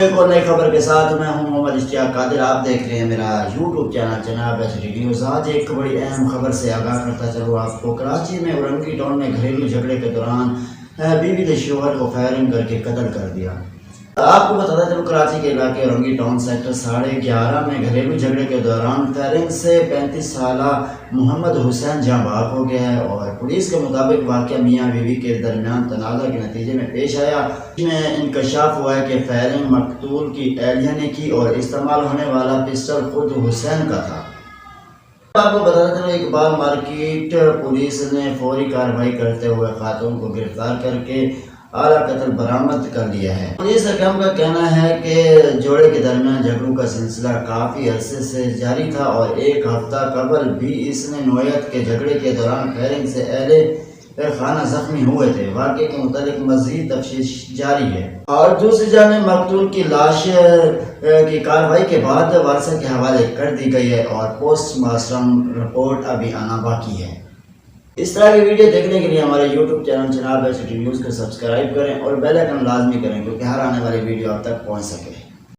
ایک اور نئی خبر کے ساتھ میں ہوں محمد اشتیاق قادر. آپ دیکھ رہے ہیں میرا یوٹیوب چینل جناب ایس ٹی نیوز. آج ایک بڑی اہم خبر سے آگاہ کرتا چلوں آپ کو. کراچی میں اورنگی ٹاؤن میں گھریلو جھگڑے کے دوران بیوی نے شوہر کو فائرنگ کر کے قتل کر دیا. آپ کو بتاتا چلوں کراچی کے علاقے اورنگی ٹاؤن سیکٹر 11.5 میں گھریلو جھگڑے کے دوران فائرنگ سے 35 سالہ محمد حسین جاں بحق ہو گیا ہے اور پولیس کے مطابق واقعہ میاں بیوی کے درمیان تنازع کے نتیجے میں پیش آیا. اس میں انکشاف ہوا ہے کہ فائرنگ مقتول کی اہلیہ نے کی اور استعمال ہونے والا پسٹل خود حسین کا تھا. آپ کو بتاتا چلوں اقبال مارکیٹ پولیس نے فوری کارروائی کرتے ہوئے خاتون کو گرفتار کر کے اعلیٰ قتل برآمد کر لیا ہے. پولیس حکام کا کہنا ہے کہ جوڑے کے درمیان جھگڑوں کا سلسلہ کافی عرصے سے جاری تھا اور ایک ہفتہ قبل بھی اس نے نوعیت کے جھگڑے کے دوران فائرنگ سے اہل خانہ زخمی ہوئے تھے. واقعے کے متعلق مزید تفتیش جاری ہے اور دوسری جانب مقتول کی لاش کی کارروائی کے بعد وارثہ کے حوالے کر دی گئی ہے اور پوسٹ مارٹم رپورٹ ابھی آنا باقی ہے. اس طرح کی ویڈیو دیکھنے کے لیے ہمارے یوٹیوب چینل جناب ایس ٹی نیوز کو سبسکرائب کریں اور بیل آئیکن لازمی کریں کیونکہ ہر آنے والی ویڈیو آپ تک پہنچ سکے.